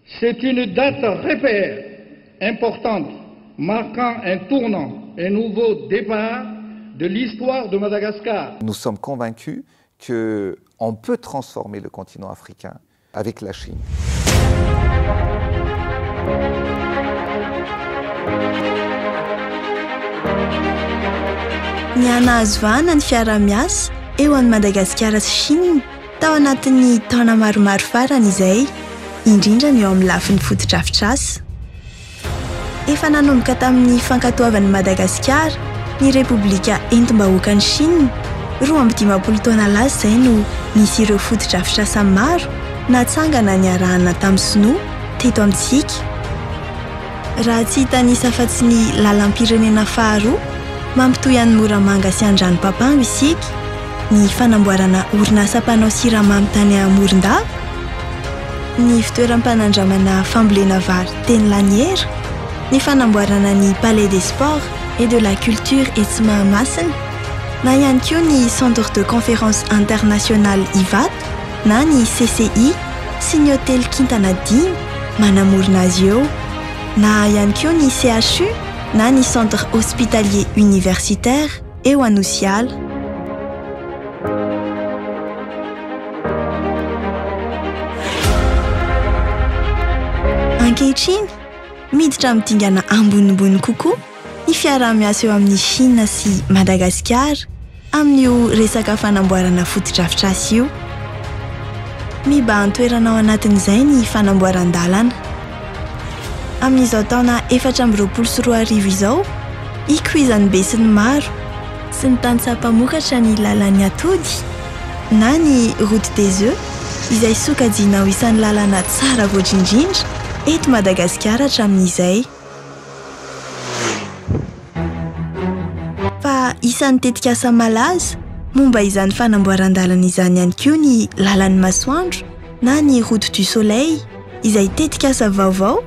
C'est une date repère importante, marquant un tournant, un nouveau départ de l'histoire de Madagascar. Nous sommes convaincus qu'on peut transformer le continent africain avec la Chine. Ny anahazovana ny fiara-miasa eo an'i Madagasikara sy Chine tao anatin'ny taona maromaro farany izay, indrindra ny eo amin'ny lafin'ny foto-drafitr'asa. Efa nanomboka tamin'ny fankatoavan'i Madagasikara ny Repoblika Entim-bahoakan'i Chine, 20 taona lasa izay no nisy ireo foto-drafitr'asa maro natsangana ny arahana tamin'ny Sinoa teto amintsika. Raha tsy hitanisa afa-tsy ny lalam-pirenena faharoa mampitohy an'ny Moramanga sy Andranopapango isika, ny fanamboarana orinasa mpanao siramamy tany Morondava, ny fitoeram-panandramana fambolena vary teny Laniera, ny fanamboarana ny Palais des Sports et de la Culture etsy Mahamasina, na ihany koa ny Centre de Conférence International IVAT na ny CCI sy ny Hôtel Kintana Dimy manamorona azy eo, na ihany koa ny CHU na ny Centre Hospitalier Universitaire eo Anosiala. Ankehitriny, miditra midingana ambonimbony kokoa ny fiara-miasa eo amin'ny Chine sy Madagasikara amin'io resaka fanamboarana foto-drafitr'asa io. Miba antoerana ao anatin'izay ny fanamboaran-dalana. Amin'izao taona 2024 izao, ikuizan'ny be sy ny maro sy ny tany-tsampamokatra ny lalan'ny atody na ny route des œufs izay sokajiana ho isan'ny lalana tsara voatrindrindra eto Madagasikara hatramin'izay. Fa isan'ny tetikasa malaza momba izany fanamboaran-dalana izany ihany koa ny lalan'ny masoandro na ny route du soleil izay tetikasa vaovao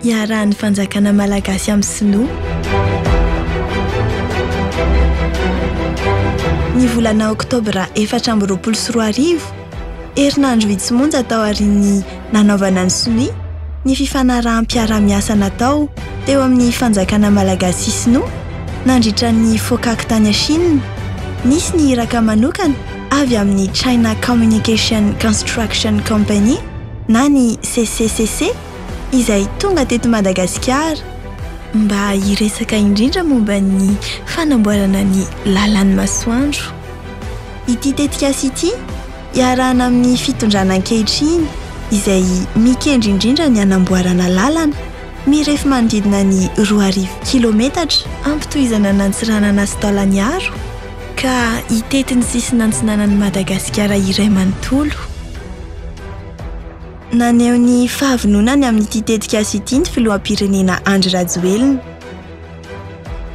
iarahan'ny fanjakana malagasy amin'ny Sinoa. Ny volana Oktobra 2024, herinandro vitsy-monja tao aorian'ny nanaovana ny Sinoa ny fifanarahanm-piara-miasa natao teo amin'ny fanjakana malagasy sy Sinoa nandritra ny fokaky tany Chine. Nisy ny iraka manokana avy amin'ny China Communication Construction Company na ny CCCC izay tonga teto Madagasikara mba hiresaka indrindra momba ny fanamboarana ny lalan'ny masoandro. Ity tetikasa ity iarahana amin'ny fitondrana ankehitriny izay mikendry indrindra ny anamboarana lalana mirefy manodidina ny 2,000 kilometatra ampitohizana nantsiranana sy taolany aro ka hitety ny sisiny antsinanan'ny Madagasikara iray manontolo. Naneho ny fahavononany amin'ity tetikasa ity ny filoham-pirenena Andry Rajoelina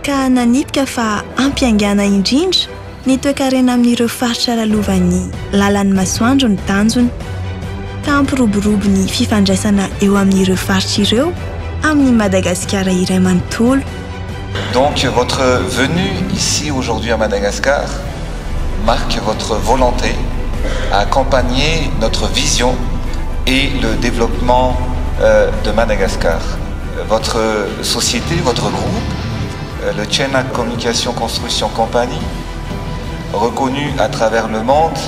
ka nanipika fa ampiaingana indrindra ny toe-karena amin'ireo faritra lalovan'ny lalan'ny masoandro ny tanjony ka ampiroborobo ny fifandraisana eo amin'ireo faritra ireo amin'ny Madagasikara iray manontolo. Donc votre venue ici aujourd'hui à Madagascar marque votre volonté à accompagner notre vision et le développement de Madagascar. Votre société, votre groupe, le China Communication Construction Company, reconnu à travers le monde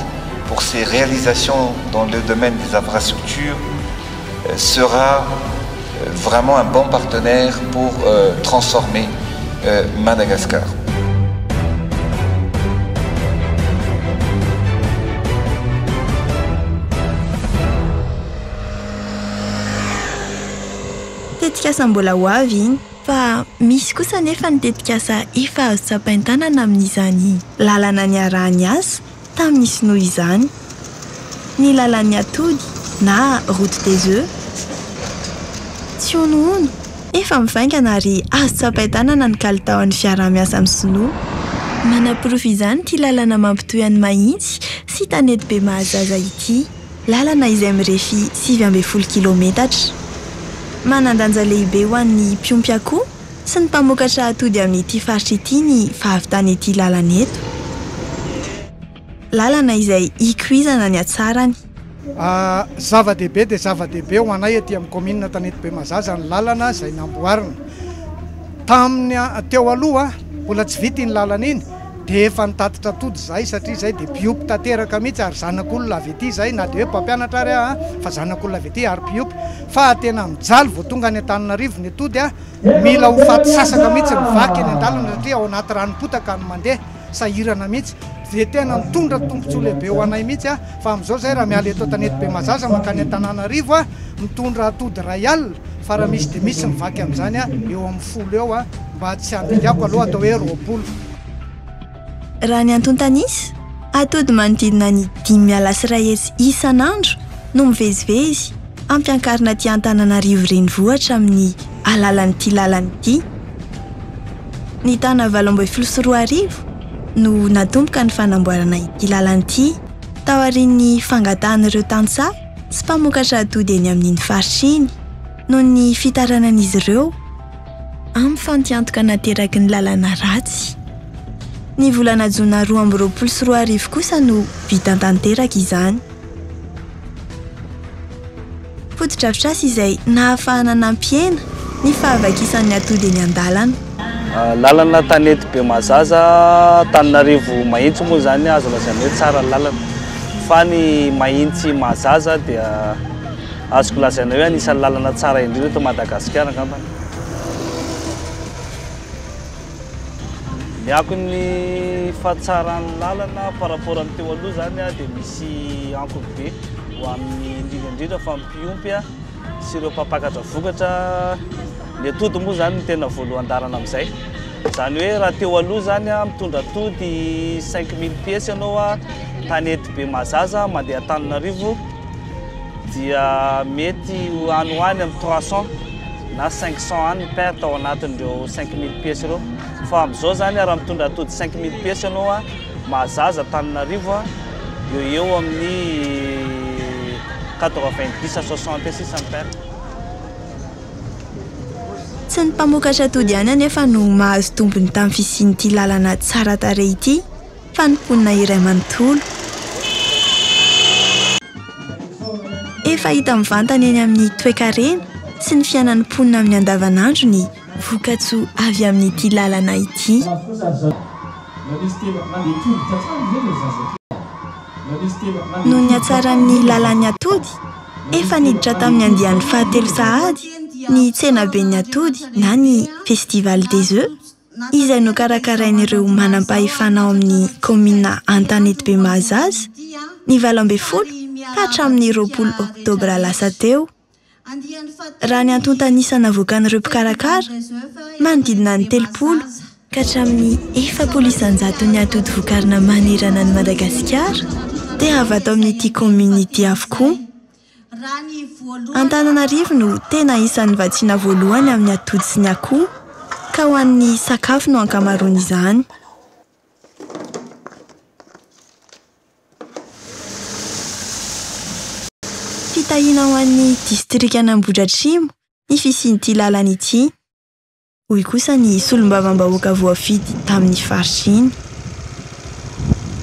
pour ses réalisations dans le domaine des infrastructures, sera vraiment un bon partenaire pour transformer Madagascar. Tetikasa mbola ho avy iny, fa misy kosa nefa ny tetikasa efa azo tsapain-tanana amin'izany lalana niarahany asa tamin'ny Sinoa izany, ny lalan'ny atody na route des œufs. Tsy ono efa mivaingana ary azo tsapain-tanana ny kalitaon'ny fiara-miasa amin'ny Sinoa. Manaporofo izany ity lalana mampitohy an'ny Mahitsy sy Tanety be Mahazaza ity, lalana izay mirefy 7,0 kilometatra. Manandanja lehibe ho an'ny mpiompiakoho sy ny mpamokatra atody amin'ity faritra ity ny fahavitany ity lalana eto. Lalana izay ikuizana ny hatsarany Zava-dehibe dia zava-dehibe ho anay aty amin'ny commune Tanety Mazaza ny lalana izay namboarina. Tamin'ny teo aloha mbola tsy vita iny lalana iny dia efa nitatitra atody izay satria izay dia biopy tanteraka mihitsy ary zanak'olona avy ety izay na dia hoe mpampianatra ary fa zanak'olona avy ety ary biopy fa tena mijaly vao tonga any Antananarivo ny atody mila ho faty sasaka mihitsy mivaky eny an-dalana satria ao anaty ranom-potaka no mandeha sahirana mihitsy dia tena mitondra tombontsoa lehibe ho anay mihitsy fa amin'izao zay raha miala eto Tanety Mazaza mankany Antananarivo mitondra atody ray alina fa raha misy dia misy mivaky amin'izany eo amin'ny 10 eo mba tsy andriako aloha atao hoe 20. Raha ny Antontanisy, atody manodidina ny 5 isan'andro no mivezivezy ampiankarina aty Antananarivo renivohitra amin'ny alalan'ity lalana ity. Ny taona 2024 no natomboka ny fanamboarana ity lalana ity tao aorian'ny fangatahan'ireo tantsaha sy mpamokatra atody eny amin'iny faritra iny noho ny fitaranan'izy ireo amin'ny fantiantoka nateraky ny lalana ratsy. Ny volana Jona 2024 kosa no vita tanteraka izany. Foto-drafitr'asa izay nahafahana nampiena ny fahavakisan'ny atody eny an-dalana. Lalana Tanety Mazaza, Antananarivo mahitsy moa zany azo lazaina hoe tsara lalana. Fa ny mahitsy Mazaza dia azoko lazaina hoe anisan'ny lalana tsara indrindra eto Madagasikara angambany. Ny akon'ny fahatsaran'ny lalana par rapport amin'ny teo aloha zany dia misy ankony be ho amin'ny indrindra fa mipiompy sy ireo mpampakatra vokatra. Ny atody moa zany ny tena voalohan-darana amin'izay. Zany hoe raha teo aloha zany mitondra atody 5000 pièces ianao Tanety Mazaza mandeha Antananarivo dia mety any amin'ny 300 na 500 any perte ao anatin'ireo 5000 pièces ireo. Fa amin'izao zany raha mitondra atody 5000 pièces ianao Mazaza Antananarivo eo amin'ny 90 à 66 perte. Tsy ny mpamokatra atody ihany anefa no mahazo tombony tamin'ny fisian'ity lalana tsara tarehy ity fa ny mponina iray manontolo. Efa hita mivantana eny amin'ny toe-karena sy ny fiainan'ny mponina amin'ny andavanandro ny vokatsoa avy amin'ity lalana ity. Noho ny hatsaran'ny lalan'ny atody, efa niditra tamin'ny andian'ny fahatelo sahady ny tsenaben'ny atody na ny festival des œufs izay nokarakarain'ireo manam-pahefana ao amin'ny commune Tanety Mazaza ny 20 ka hatramin'ny 20 oktobra lasa teo. Raha ny Antontanisy navoakan'ireo mpikarakara manodidina ny 30 ka hatramin'ny 400 ny atody vokarina manerana ny Madagasikara dia avy ato amin'ity commune ity avokoa. Antananarivo no tena isan'ny vatsiana voalohany amin'ny atody sy ny akoho ka ho an'ny sakafo no ankamaroany izany. Fitahiana ho an'ny distrika Ambohidratrimo ny fisian'ity lalana ity. Hoy kosa ny solombavam-bahoaka voafidy tamin'ny faritra iny.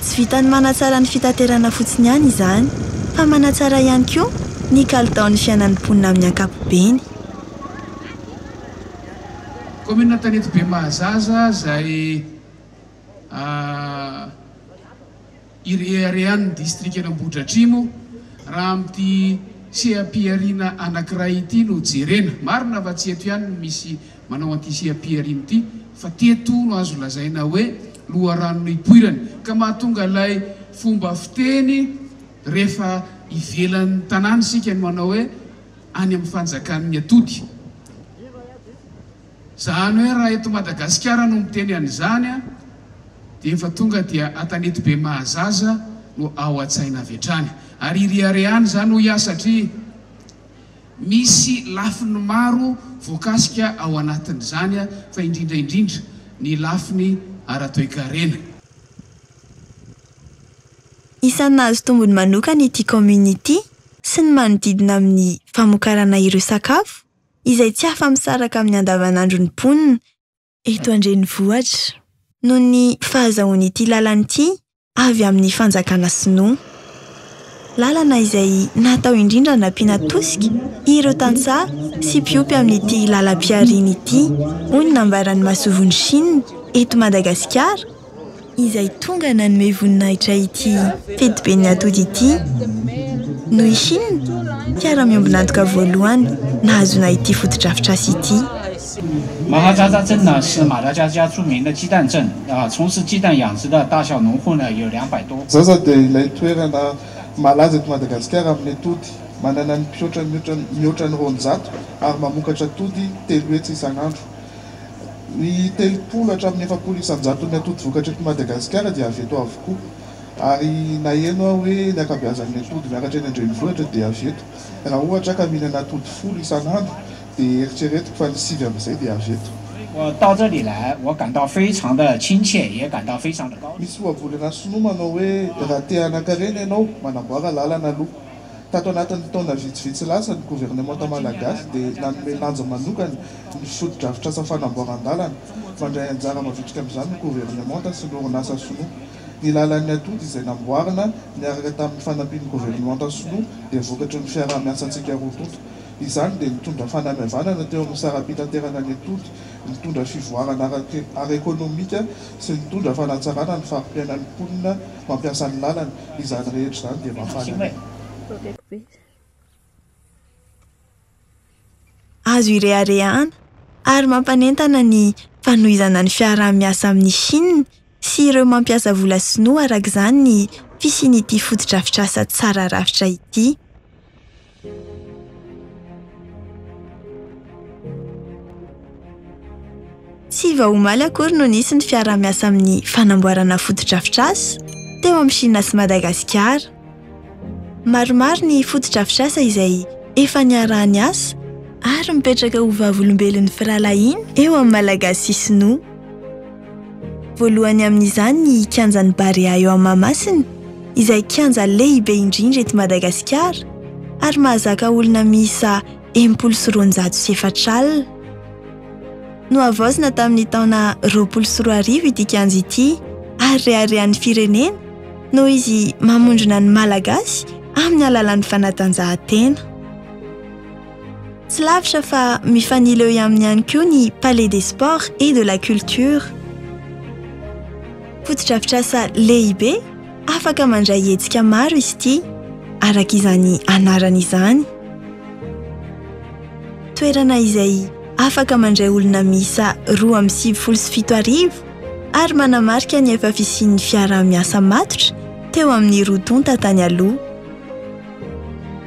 Tsy vitany manatsara ny fitaterana fotsiny ihany izany fa manatsara ihany koa ny kalitaon'ny fiainan'ny mponina amin'ny ankapobeny. Commune Tanety Mazaza izay ireharehan'ny distrika Ambohidratrimo raha amin'ity seha-piariana anankiray ity no jerena. Marina fa tsy eto ihany no misy manao an'ity seha-piariana ity fa teto no azo lazaina hoe loharanony ipoirany ka mahatonga ilay fomba fiteny rehefa ivelan'ny tanàna isika no manao hoe any amin'ny fanjakan'ny atody. Zany hoe raha eto Madagasikara no miteny an'izany dia efa tonga dia Tanety Mazaza no ao an-tsaina avy hatrany. Ary ireharehany zany ho iasa satria misy lafiny maro voakasika ao anatin'izany fa indrindra ny lafiny ara-toe-karena. Isan'ny nahazo tombony manokana ity commune ity sy ny manodidina amin'ny famokarana ireo sakafo izay tsy afa-misaraka amin'ny andavanandro ny mponina eto an-drenivohitra noho ny fahazahoan'ity lalana ity avy amin'ny fanjakana Sinoa. lalana izay natao indrindra nampiana tosika ireo tantsaha sy mpiompy amin'ity lalam-piariana ity hoy ny nambaran'ny masovony Chine eto Madagasikara izay tonga nanome voninahitra ity fety be ny atody ity noho i Chine mpiara-miombonantoka voalohany nahazona ity fotodrafitrasa ity 马哈扎扎镇呢是马达加斯加著名的鸡蛋镇从事鸡蛋养殖的大小农户呢有200多。 Zaza dia ilay toerana malaza eto Madagasikara amin'ny atody manana ny mihoatra ny 200 ary mamokatra atody 3 hetsy isan'andro. Ny 30 hatramin'ny 70 isan-jato ny atody vokatra eto Madagasikara dia avy eto avokoa. Ary na eno aho hoe ny ankabeazan'ny atody miakatra eny an-drenivohitra dia avy eto. Raha ohatra ka mihinana atody 10 isan'andro dia eritreretiko fa ny 7 amin'izay dia avy eto. 我到这里来，我感到非常的亲切，也感到非常的高兴。 Misy ohabolana sinoa manao hoe raha te hanankarena ianao manamboara lalana aloha. Tato anatin'ny taona vitsivitsy lasa ny gouvernement malagasy dia nanome lanja manokana ny fotodrafitrasa fanamboaran-dalana. Mandray anjara mavitrika amin'izany ny gouvernement sy ny orinasa sinoa. Ny lalan'ny atody izay namboarina niaraka tamin'ny fanampian'ny gouvernement sinoa dia vokatry ny fiaraha-miasantsika roa toto. Izany dia nitondra fanamaivanana teo amin'ny saram-pitanterana ny atody, nitondra fivoarana ara-ekônomika sy nitondra fanatsarana ny farim-piainan'ny mponina mampiasa ny lalana. Izany rehetra izany dia mafana. Azo ireharehana ary mampanentana ny fanohizana ny fiaraha-miasa amin'ny Chine sy ireo mampiasa vola sinoa araka izany ny fisian'ity fotodrafitrasa tsara rafitra ity. Tsy vaomaly akory no nisy ny fiaraha-miasa amin'ny fanamboarana fotodrafitrasa teo amin'ny Chine sy Madagasikara. Maromaro ny fotodrafitrasa izay efa niarahany asa ary mipetraka ho vavolombelon'ny firalahiana eo amin'ny Malagasy sy Sinoa. Voalohany amin'izany ny kianjan'ny Barea eo amin'ny Mahamasina izay kianja lehibe indrindra eto Madagasikara ary mahazaka olona miisa 74 alina. Nohavaozina tamin'ny taona 2020 ity kianja ity ary reharehan'ny firenena noho izy mamondrona ny Malagasy amin'ny alalan'ny fanatanjahantena. Tsy lavitra fa mifanila eo aminy ihany koa ny Palais des Sports et de la Culture. Fotodrafitrasa lehibe afaka mandray hetsika maro izy ity araka izany anarana izany. Toerana izay afaka mandray olona miisa 277 ary manamarika ny efa fisian'ny fiaraha-miasa matotra teo amin'ny rodonta tany aloha.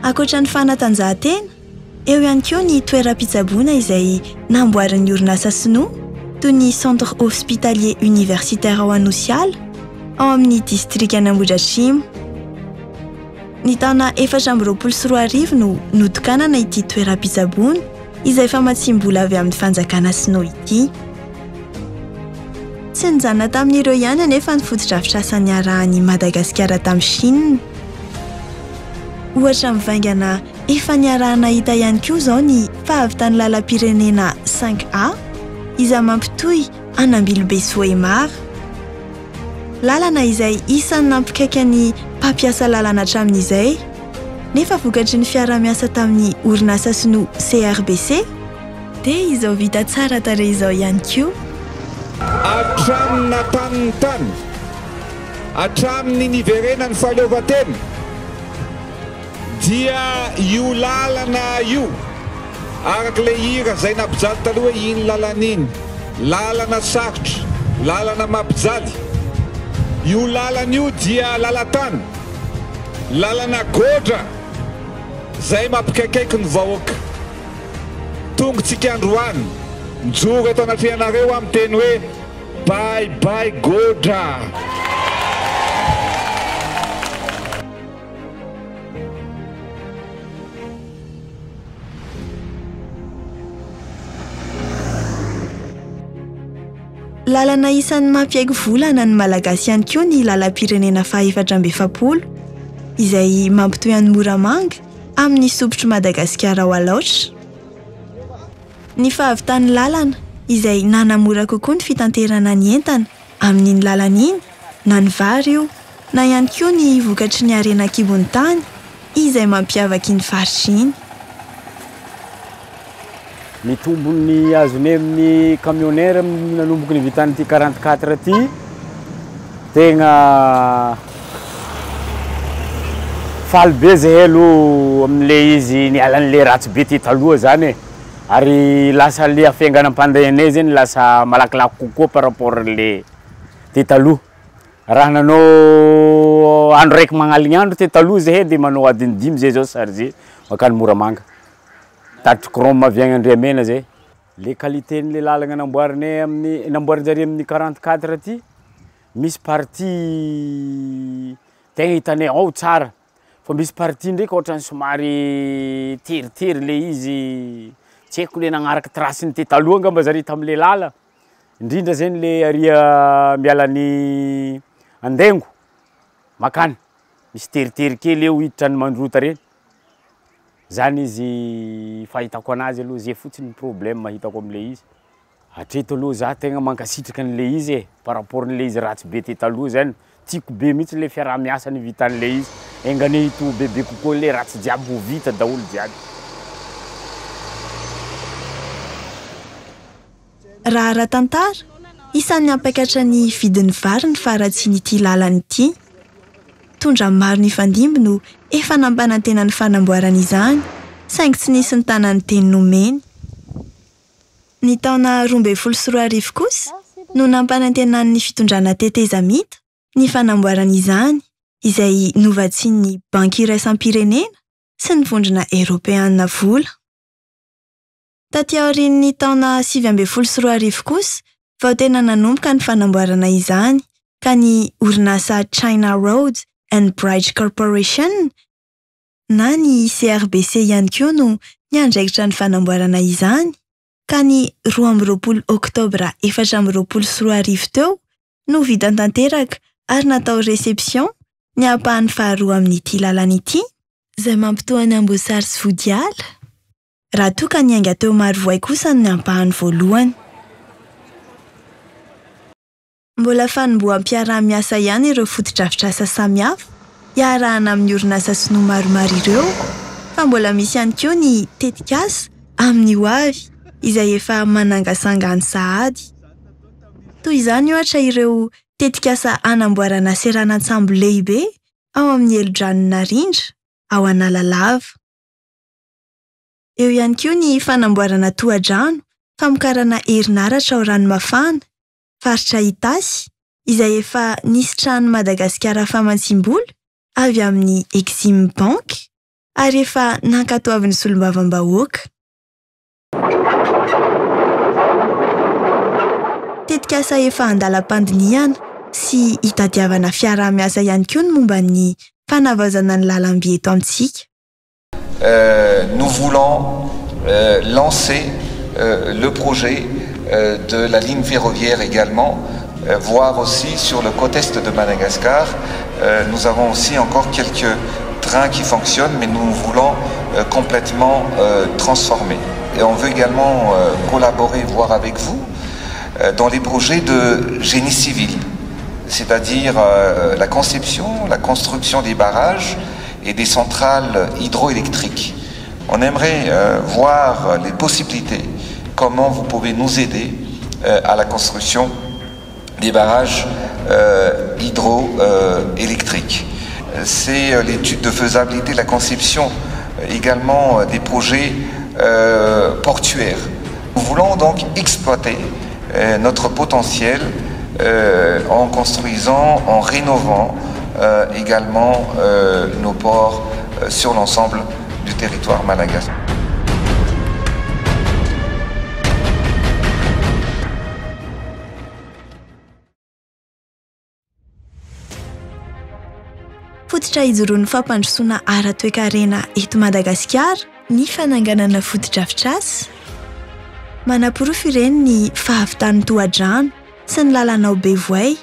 Ankoatra ny fanatanjahantena, eo ihany koa ny toeram-pitsaboana izay namboarin'ny orinasa sinoa toy ny centre hospitalier universitaire ao Anosiala ao amin'ny district Anambohidratrimo. Ny taona 2024 no notokanana ity toeram-pitsaboana izay famatsim-bola avy amin'ny fanjakana sinoa ity. Tsy nijanona tamin'ireo ihany anefa ny fotodrafitrasa niarahan'i Madagasikara tamin'ny Chine. Ohatra mivaingana efa niarahana hita ihany koa izao ny fahavitany lalam-pirenena 5A izay mampitohy Anambilobe Soemar. Lalana izay isan'ny nampikaiky ny mpampiasa lalana hatramin'izay nefa vokatry ny fiaraha-miasa tamin'ny orinasa sinoa CRBC dia izao vita tsara tarehy izao ihany koa. Hatramin'ny nataniny tany, hatramin'ny niverenany fahaleovan-tena dia io lalana io arak'ilay hira izay nampijaly taloha hoe iny lalana iny, lalana sarotra, lalana mampijaly. Io lalana io dia lalan-tany, lalana godra izay mampikaikaiky ny vahoaka. Tongotsika androany mijoro eto anatrehanareo amin'ny teny hoe bye bye godra. Lalana isan'ny mampiaiky volana ny Malagasy ihany koa ny lalam-pirenena faha-740 izay mampitohy an'ny Moramanga amin'ny sopotry Madagasikara ao alaotra. Ny fahavitany lalana izay nanamora kokoa ny fitanterana ny entana amin'iny lalana iny na ny vary io na ihany koa ny vokatry ny harena kibony tany izay mampiavaky ny faritra iny. Ny tombony azony amin'ny camionnaire nanomboky ny vitan'ity 44 ty tegna faly be zahay aloha amin'le izy nialan'le ratsy be ty taloha zany ary lasa le afianganam-pandehanay zany lasa malakilaky kokoa par rapport le ty taloha. Raha nanao andro raiky magnaligny andro ty taloha zahay de manao adiny 5 zay zao chargé makany Moramanga. Tatry chrome avy agny Andriamena zay. Le qualité n'le lalagna namboarinay amin'ny namboarin-jare amin'ny 44 ty misy partie tegna hitanay ao tsara. Fa misy partie ndraiky ohatrany somary teritery le izy tsy haiko le nagnaraka traceny ty taloha ngamba zare tam'le lala. Indrindra zany le aria mialan'ny Andengo makany misy teritery kely eo hiditra ny Mandrota reny. Zany izy fahitako anazy aloha zay fotsiny problème mahitako am'le izy. Hatreto aloha za tegna mankasitraka an'le izy par rapport n'le izy ratsy be ty taloha zany. Tiako be mihitsy le fiaraha-miasa ny vitan'le izy. Engany to bebe kokoa le ratsy jiaby ho vita daholo jiaby. Raha ara-tantara, isan'ny ampakatra ny vidin'ny vary ny faratsiny ity lalany ity. Tondra maro ny fandimby no efa nampanantena ny fanamboarana izany, saingy tsy nisy ny tanany teny nomeny. Ny taona 2014 kosa no nampanantena ny fitondrana teteza mita ny fanamboarana izany, izay novatsian'ny Banky Iraisam-pirenena sy ny vondrona Europeana vola. Taty aorian'ny taona 2014 kosa vao tena nanomboka ny fanamboarana izany, ka ny orinasa China Road and Bridge Corporation na ny CRBC ihany koa no niandraikitra ny fanamboarana izany, ka ny 12 Oktobra 2014 teo no vita tanteraka ary natao reception ny ampahany faharoa amin'ity lalana ity, izay mampitoa ny Amboasary sy Vodiala. Raha toa ka niainga teo Marivoay kosa ny ampahany voalohany. Mbola fanomboham-piaraha-miasa ihany ireo fotodrafitrasa samihafa iarahana amin'ny orinasa sinoa maromaro ireo, fa mbola misy ihany koa ny tetikasa amin'ny hoavy izay efa manangasangany sahady. Toy izany ohatra ireo tetikasa anamboarana seranatsambo lehibe ao amin'ny Elo-Dranon-Narindra ao Analalava. Eo ihany koa ny fanamboarana tohadrano famokarana herinaratra ao Ranomafana, faritra Itasy, izay efa nisy trano Madagasikara Famantsimbolo avy amin'ny Exim Bank ary efa nankatoavin'ny solombavam-bahoaka. Tetikasa efa andalam-pandiniana sy hitadiavana fiaraha-miasa ihany koa ny momba ny fanavaozana ny lalam-by eto amintsika. Nous voulons lancer le projet de la ligne ferroviaire également, voire aussi sur le côté est de Madagascar. Nous avons aussi encore quelques trains qui fonctionnent, mais nous voulons complètement transformer. Et on veut également collaborer, voir avec vous, dans les projets de génie civil, c'est-à-dire la conception, la construction des barrages et des centrales hydroélectriques. On aimerait voir les possibilités, comment vous pouvez nous aider à la construction des barrages hydroélectriques. C'est l'étude de faisabilité, la conception également des projets portuaires. Nous voulons donc exploiter notre potentiel en construisant, en rénovant également nos ports sur l'ensemble du territoire malagasy. Fototra hijoroan'ny fampandrosoana ara-toekarena eto Madagasikara ny fananganana fotodrafitrasa. Manapirofo ireny ny fahavitan'ny tohadrano sy ny lalana Bevoay,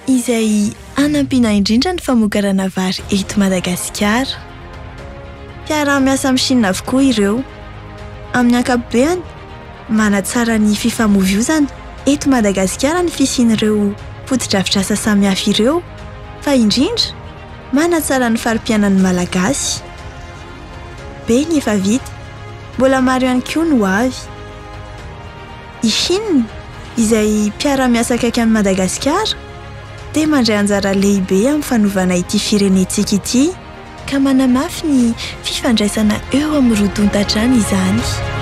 izay anampiana indrindra ny famokarana vary eto Madagasikara. Fiaraha-miasa amin'ny Chine avokoa ireo. Amin'ny ankapobeny, manatsara ny fifamoivoizana eto Madagasikara ny fisian'ireo fotodrafitrasa samihafa ireo, fa indrindra manatsara ny farim-piainan'ny malagasy be ny efa vita mbola maro ihany koa no avy i Chine izay mpiara-miasa akaiky amin'ny Madagasikara dia mandray anjara lehibe amin'ny fanovana ity firenentsika ity ka manamafy ny fifandraisana eo amin'ny roa tontatrany izany